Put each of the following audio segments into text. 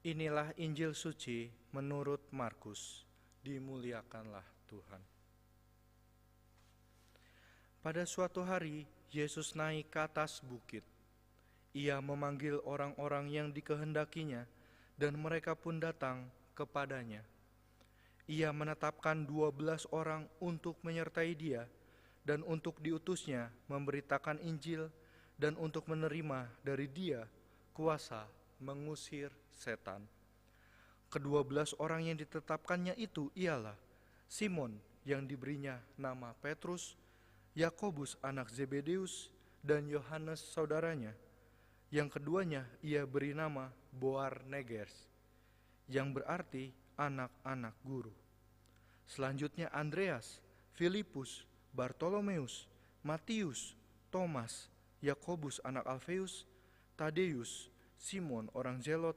Inilah Injil suci menurut Markus. Dimuliakanlah Tuhan. Pada suatu hari, Yesus naik ke atas bukit. Ia memanggil orang-orang yang dikehendakinya, dan mereka pun datang kepadanya. Ia menetapkan 12 orang untuk menyertai dia, dan untuk diutusnya memberitakan Injil, dan untuk menerima dari dia kuasa mengusir setan. Ke-12 orang yang ditetapkannya itu ialah Simon yang diberinya nama Petrus, Yakobus anak Zebedeus, dan Yohanes saudaranya. Yang keduanya ia beri nama Boanerges, yang berarti anak-anak guru. Selanjutnya Andreas, Filipus, Bartolomeus, Matius, Thomas, Yakobus anak Alfeus, Tadeus, Simon orang Zelot,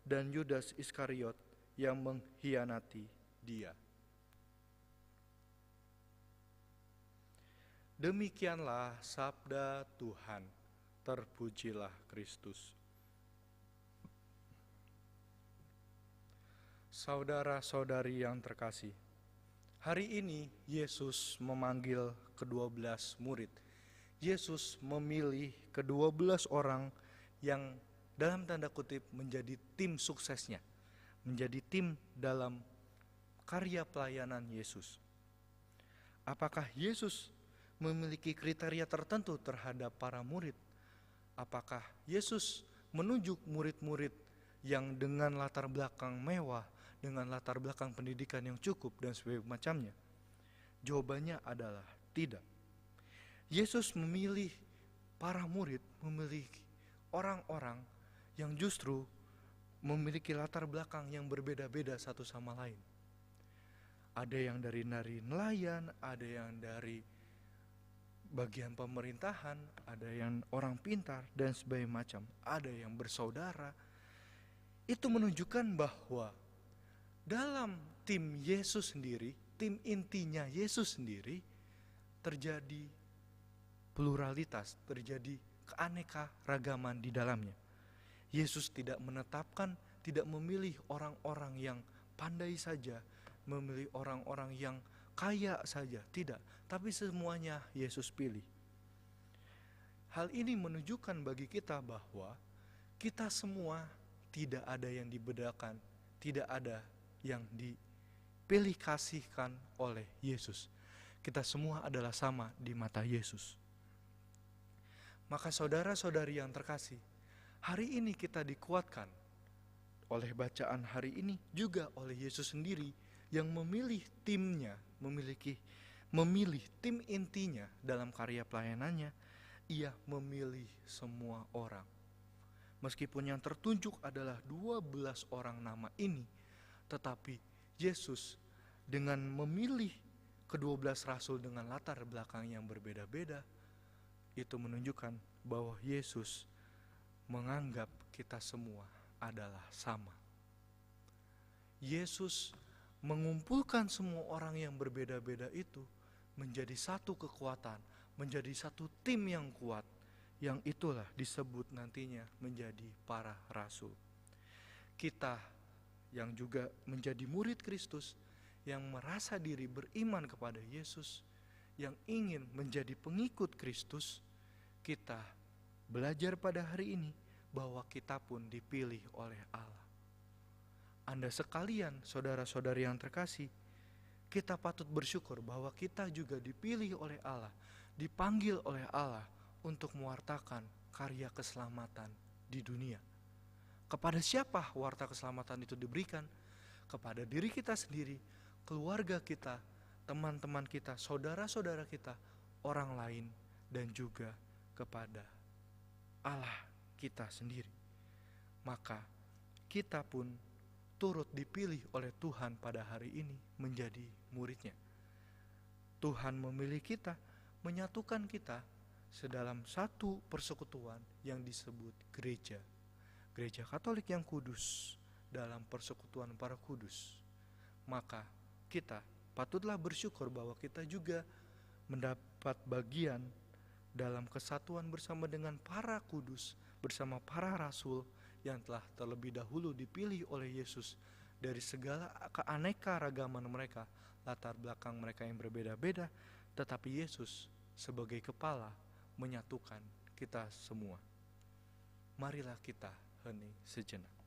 dan Yudas Iskariot yang mengkhianati dia. Demikianlah sabda Tuhan. Terpujilah Kristus. Saudara-saudari yang terkasih, hari ini Yesus memanggil ke-12 murid. Yesus memilih ke-12 orang yang dalam tanda kutip menjadi tim suksesnya, menjadi tim dalam karya pelayanan Yesus. Apakah Yesus memiliki kriteria tertentu terhadap para murid? Apakah Yesus menunjuk murid-murid yang dengan latar belakang mewah, dengan latar belakang pendidikan yang cukup dan sebagainya macamnya? Jawabannya adalah tidak. Yesus memilih para murid, memilih orang-orang yang justru memiliki latar belakang yang berbeda-beda satu sama lain. Ada yang dari nelayan, ada yang dari bagian pemerintahan, ada yang orang pintar dan sebagainya macam, ada yang bersaudara. Itu menunjukkan bahwa dalam tim Yesus sendiri, tim intinya Yesus sendiri, terjadi pluralitas, terjadi keanekaragaman di dalamnya. Yesus tidak menetapkan, tidak memilih orang-orang yang pandai saja, memilih orang-orang yang kaya saja, tidak. Tapi semuanya Yesus pilih. Hal ini menunjukkan bagi kita bahwa kita semua tidak ada yang dibedakan, tidak ada yang dipilih kasihkan oleh Yesus. Kita semua adalah sama di mata Yesus. Maka saudara-saudari yang terkasih, hari ini kita dikuatkan oleh bacaan hari ini, juga oleh Yesus sendiri yang memilih timnya, memilih tim intinya dalam karya pelayanannya. Ia memilih semua orang. Meskipun yang tertunjuk adalah 12 orang nama ini, tetapi Yesus dengan memilih ke-12 rasul dengan latar belakang yang berbeda-beda, itu menunjukkan bahwa Yesus menganggap kita semua adalah sama. Yesus mengumpulkan semua orang yang berbeda-beda itu menjadi satu kekuatan, menjadi satu tim yang kuat, yang itulah disebut nantinya menjadi para rasul. Kita yang juga menjadi murid Kristus, yang merasa diri beriman kepada Yesus, yang ingin menjadi pengikut Kristus, kita belajar pada hari ini bahwa kita pun dipilih oleh Allah. Anda sekalian, saudara-saudari yang terkasih, kita patut bersyukur bahwa kita juga dipilih oleh Allah, dipanggil oleh Allah untuk mewartakan karya keselamatan di dunia. Kepada siapa warta keselamatan itu diberikan? Kepada diri kita sendiri, keluarga kita, teman-teman kita, saudara-saudara kita, orang lain, dan juga kepada Allah kita sendiri. Maka kita pun turut dipilih oleh Tuhan pada hari ini menjadi muridnya. Tuhan memilih kita, menyatukan kita sedalam satu persekutuan yang disebut gereja. Gereja Katolik yang kudus dalam persekutuan para kudus. Maka kita patutlah bersyukur bahwa kita juga mendapat bagian dalam kesatuan bersama dengan para kudus, bersama para rasul yang telah terlebih dahulu dipilih oleh Yesus dari segala keanekaragaman mereka, latar belakang mereka yang berbeda-beda, tetapi Yesus sebagai kepala menyatukan kita semua. Marilah kita hening sejenak.